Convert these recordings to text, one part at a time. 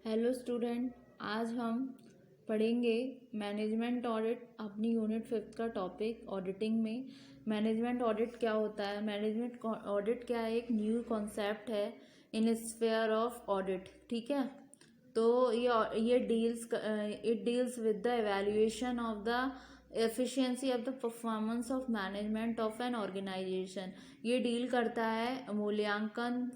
Hello student, आज हम पढ़ेंगे मैनेजमेंट ऑडिट। अपनी यूनिट 5 का टॉपिक ऑडिटिंग में मैनेजमेंट ऑडिट क्या होता है। मैनेजमेंट ऑडिट क्या है? एक न्यू कॉन्सेप्ट है इन स्फेयर ऑफ ऑडिट। ठीक है, तो ये it deals with the evaluation of the efficiency of the performance of management of an organization. ये डील करता है मूल्यांकन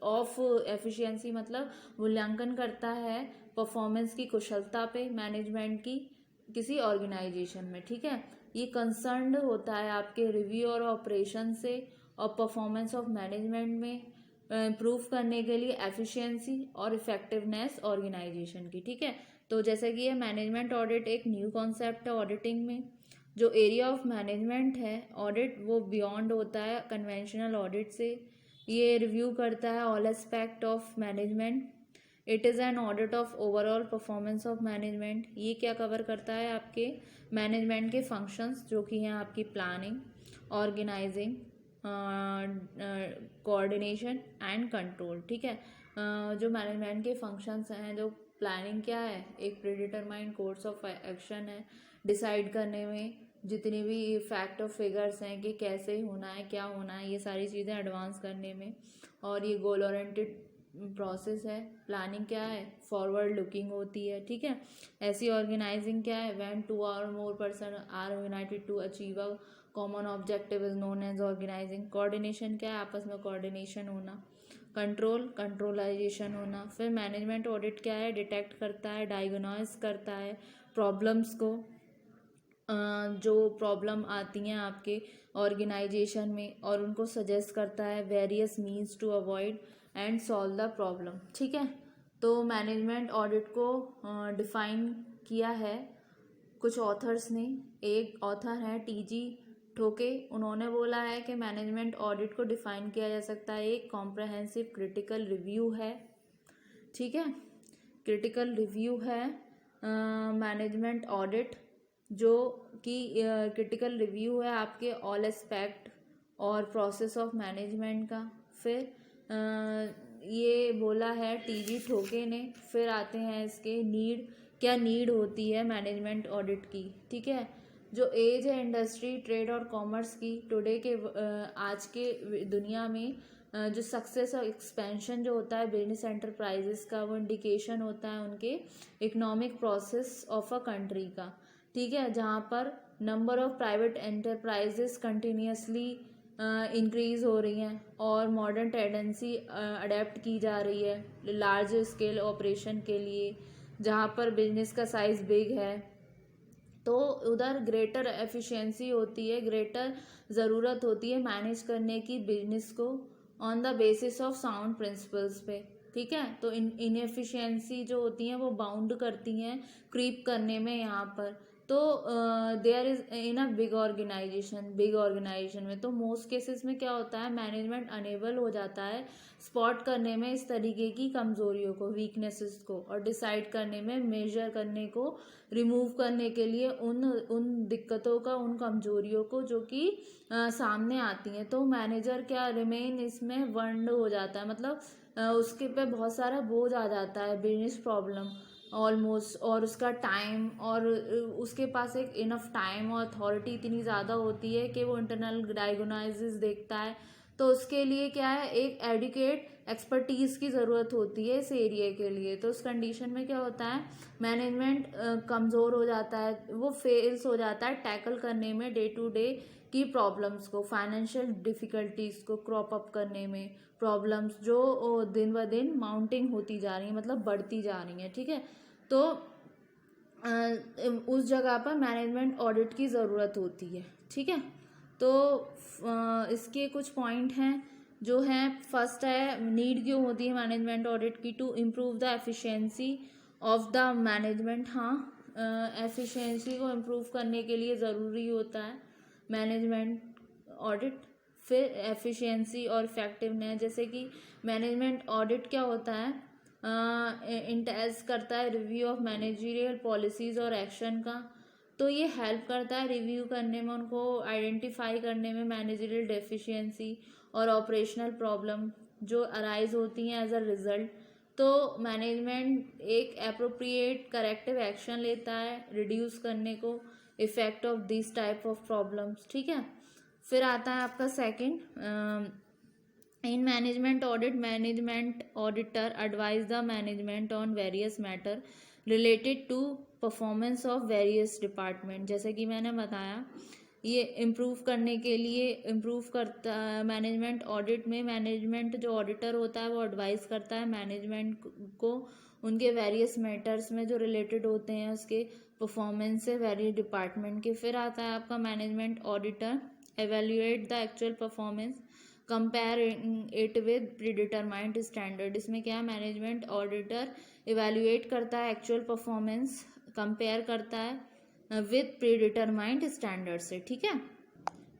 ऑफ एफिशिएंसी, मतलब मूल्यांकन करता है परफॉर्मेंस की, कुशलता पे मैनेजमेंट की किसी ऑर्गेनाइजेशन में। ठीक है, ये कंसर्न्ड होता है आपके रिव्यू और ऑपरेशन से और परफॉर्मेंस ऑफ मैनेजमेंट में इम्प्रूव करने के लिए एफिशिएंसी और इफेक्टिवनेस ऑर्गेनाइजेशन की। ठीक है, तो जैसे कि ये मैनेजमेंट ऑडिट एक न्यू कॉन्सेप्ट है ऑडिटिंग में। जो एरिया ऑफ मैनेजमेंट है ऑडिट, वो बियॉन्ड होता है कन्वेंशनल ऑडिट से। ये रिव्यू करता है all aspect of management. It is an audit of overall performance of management. ये क्या कवर करता है? आपके मैनेजमेंट के फंक्शंस, जो कि हैं आपकी planning, organizing, coordination and control. ठीक है, जो मैनेजमेंट के फंक्शंस हैं, जो प्लानिंग क्या है? एक प्रीडिटरमाइंड कोर्स ऑफ एक्शन है, डिसाइड करने में जितनी भी फैक्ट और फिगर्स हैं कि कैसे होना है, क्या होना है, ये सारी चीज़ें एडवांस करने में। और ये गोल ओरिएंटेड प्रोसेस है। प्लानिंग क्या है? फॉरवर्ड लुकिंग होती है। ठीक है, ऐसी ऑर्गेनाइजिंग क्या है? When 2 or more person are united to achieve a common objective is known as organizing. Coordination क्या है? आपस में कोऑर्डिनेशन होना। कंट्रोल, कंट्रोलाइजेशन होना। फिर मैनेजमेंट ऑडिट क्या है? डिटेक्ट करता है, डायग्नोस करता है प्रॉब्लम्स को, जो प्रॉब्लम आती हैं आपके ऑर्गेनाइजेशन में, और उनको सजेस्ट करता है various means to avoid and solve the problem. ठीक है, तो मैनेजमेंट ऑडिट को डिफाइन किया है कुछ ऑथर्स ने। एक ऑथर है टीजी ठोके। उन्होंने बोला है कि मैनेजमेंट ऑडिट को डिफाइन किया जा सकता है, एक कॉम्प्रहेंसिव क्रिटिकल रिव्यू है। ठीक है, क्रिटिकल रिव्यू है मैनेजमेंट ऑडिट, जो कि क्रिटिकल रिव्यू है आपके ऑल एस्पेक्ट और प्रोसेस ऑफ मैनेजमेंट का। फिर ये बोला है टीजी ठोके ने। फिर आते हैं इसके नीड, क्या नीड होती है मैनेजमेंट ऑडिट की। ठीक है, जो एज है इंडस्ट्री, ट्रेड और कॉमर्स की, टुडे के आज के दुनिया में जो सक्सेस और एक्सपेंशन जो होता है बिजनेस एंटरप्राइजेस का, वो इंडिकेशन होता है उनके economic process of a country का। ठीक है, जहाँ पर number of private enterprises continuously increase हो रही हैं और मॉडर्न टेंडेंसी अडेप्ट की जा रही है लार्ज स्केल ऑपरेशन के लिए, जहाँ पर बिजनेस का साइज़ बिग है। तो उधर ग्रेटर एफिशिएंसी होती है, ग्रेटर ज़रूरत होती है मैनेज करने की बिजनेस को on the basis of sound principles पे। ठीक है, तो इनएफिशिएंसी जो होती हैं वो बाउंड करती हैं क्रीप करने में यहाँ पर। तो there is in a big organization में, तो मोस्ट केसेस में क्या होता है, मैनेजमेंट अनेबल हो जाता है स्पॉट करने में इस तरीके की कमजोरियों को, वीकनेसेस को, और डिसाइड करने में, मेजर करने को, रिमूव करने के लिए उन दिक्कतों का, उन कमजोरियों को जो कि सामने आती हैं। तो मैनेजर क्या रिमेन इसमें वंड हो जाता है, मतलब उसके पे बहुत सारा बोझ आ जाता है, बिजनेस प्रॉब्लम ऑलमोस्ट, और उसका टाइम, और उसके पास एक इनफ टाइम और अथॉरिटी इतनी ज़्यादा होती है कि वो इंटरनल डायग्नोसिस देखता है। तो उसके लिए क्या है, एक एडुकेट एक्सपर्टीज़ की ज़रूरत होती है इस एरिया के लिए। तो उस कंडीशन में क्या होता है, मैनेजमेंट कमज़ोर हो जाता है, वो फेल्स हो जाता है टैकल करने में डे टू डे की प्रॉब्लम्स को, फाइनेंशियल डिफ़िकल्टीज़ को क्रॉप अप करने में, प्रॉब्लम्स जो दिन ब दिन माउंटिंग होती जा रही हैं, मतलब बढ़ती जा रही हैं। ठीक है, तो उस जगह पर मैनेजमेंट ऑडिट की ज़रूरत होती है। ठीक है, तो इसके कुछ पॉइंट हैं जो हैं। फर्स्ट है, नीड क्यों होती है मैनेजमेंट ऑडिट की? To improve the efficiency of the management. हाँ, एफिशिएंसी को इम्प्रूव करने के लिए ज़रूरी होता है मैनेजमेंट ऑडिट। फिर एफिशिएंसी और इफेक्टिवनेस, जैसे कि मैनेजमेंट ऑडिट क्या होता है, इंटेल्स करता है रिव्यू ऑफ मैनेजरियल पॉलिसीज़ और एक्शन का। तो ये हेल्प करता है रिव्यू करने में, उनको आइडेंटिफाई करने में मैनेजरियल डेफिशिएंसी और ऑपरेशनल प्रॉब्लम जो अराइज होती हैं एज अ रिजल्ट तो मैनेजमेंट एक एप्रोप्रिएट करेक्टिव एक्शन लेता है रिड्यूस करने को effect of this type of problems, ठीक है। फिर आता है आपका second, in management audit management auditor advise the management on various matter related to performance of various department. जैसे कि मैंने बताया ये इम्प्रूव करने के लिए इम्प्रूव करता है मैनेजमेंट ऑडिट में। मैनेजमेंट जो ऑडिटर होता है वो एडवाइस करता है मैनेजमेंट को उनके वेरियस मैटर्स में जो रिलेटेड होते हैं उसके परफॉर्मेंस से वेरियस डिपार्टमेंट के। फिर आता है आपका management auditor evaluate the actual performance compare it with predetermined standard. इसमें क्या है, मैनेजमेंट ऑडिटर इवेल्युएट करता है एक्चुअल परफॉर्मेंस, कंपेयर करता है विद प्रीडिटरमाइंड स्टैंडर्ड से, ठीक है।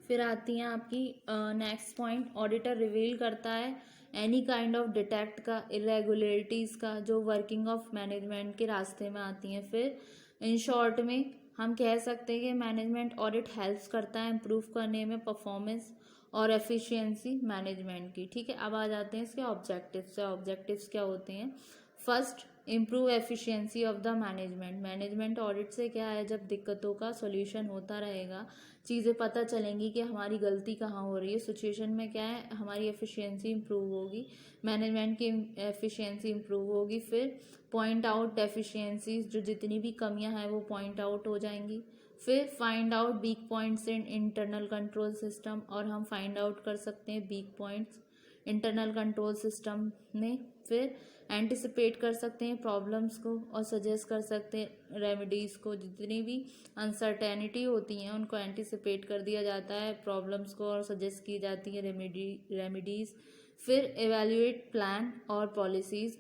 फिर आती हैं आपकी नेक्स्ट पॉइंट, ऑडिटर रिवील करता है एनी काइंड ऑफ डिटेक्ट का इरेगुलरिटीज़ का जो वर्किंग ऑफ मैनेजमेंट के रास्ते में आती हैं। फिर इन शॉर्ट में हम कह सकते हैं कि मैनेजमेंट ऑडिट हेल्प्स करता है इम्प्रूव करने में परफॉर्मेंस और एफिशिएंसी मैनेजमेंट की, ठीक है। अब आ जाते हैं इसके ऑब्जेक्टिव्स से। ऑब्जेक्टिव्स क्या होते हैं, first improve efficiency of the management. Management audit से क्या है, जब दिक्कतों का सॉल्यूशन होता रहेगा चीज़ें पता चलेंगी कि हमारी गलती कहाँ हो रही है, सिचुएशन में क्या है हमारी एफिशिएंसी इम्प्रूव होगी, मैनेजमेंट की एफिशिएंसी इम्प्रूव होगी। फिर पॉइंट आउट डेफिशिएंसीज, जो जितनी भी कमियां हैं वो पॉइंट आउट हो जाएंगी। फिर find out weak points in internal control system, और हम फाइंड आउट कर सकते हैं weak points internal control system में। फिर एंटिसिपेट कर सकते हैं प्रॉब्लम्स को और सजेस्ट कर सकते हैं रेमेडीज़ को। जितनी भी अनसर्टेनिटी होती हैं उनको एंटिसिपेट कर दिया जाता है प्रॉब्लम्स को और सजेस्ट की जाती है रेमेडीज़। फिर एवेल्युएट प्लान और पॉलिसीज़,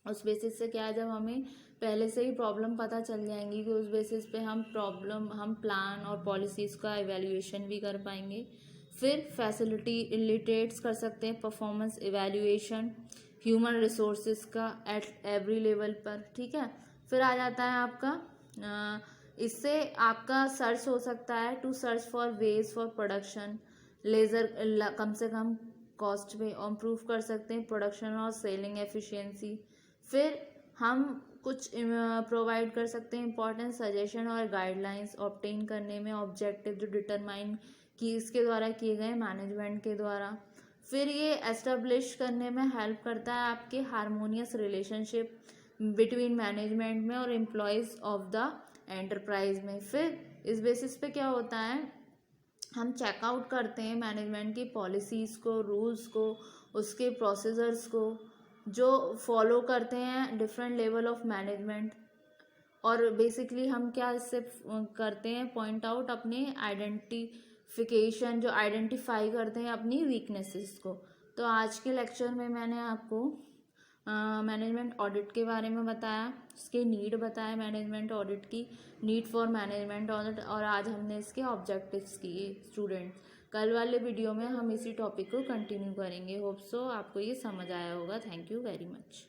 उस बेसिस से क्या है, जब हमें पहले से ही प्रॉब्लम पता चल जाएंगी कि उस बेसिस पे हम प्लान और पॉलिसीज़ का एवेल्युएशन भी कर पाएंगे। फिर फैसिलिटेट्स कर सकते हैं परफॉर्मेंस एवेल्युएशन ह्यूमन रिसोर्सेज का एट एवरी लेवल पर, ठीक है। फिर आ जाता है आपका इससे आपका सर्च हो सकता है to search for ways for production laser कम से कम कॉस्ट पे और इम्प्रूव कर सकते हैं प्रोडक्शन और सेलिंग एफिशिएंसी। फिर हम कुछ प्रोवाइड कर सकते हैं इंपॉर्टेंट सजेशन और गाइडलाइंस ऑब्टेन करने में ऑब्जेक्टिव जो डिटरमाइन कि इसके द्वारा किए गए मैनेजमेंट के द्वारा। फिर ये एस्टेब्लिश करने में हेल्प करता है आपके हारमोनियस रिलेशनशिप बिटवीन मैनेजमेंट में और एम्प्लॉयज़ ऑफ द एंटरप्राइज में। फिर इस बेसिस पे क्या होता है, हम चेकआउट करते हैं मैनेजमेंट की पॉलिसीज़ को, रूल्स को, उसके प्रोसीजर्स को जो फॉलो करते हैं डिफरेंट लेवल ऑफ मैनेजमेंट। और बेसिकली हम क्या इससे करते हैं, पॉइंट आउट अपने आइडेंटिफिकेशन, जो आइडेंटिफाई करते हैं अपनी वीकनेसेस को। तो आज के लेक्चर में मैंने आपको मैनेजमेंट ऑडिट के बारे में बताया, इसके नीड बताया, मैनेजमेंट ऑडिट की नीड फॉर मैनेजमेंट ऑडिट, और आज हमने इसके ऑब्जेक्टिव्स किए स्टूडेंट। कल वाले वीडियो में हम इसी टॉपिक को कंटिन्यू करेंगे। होप सो आपको ये समझ आया होगा। Thank you very much.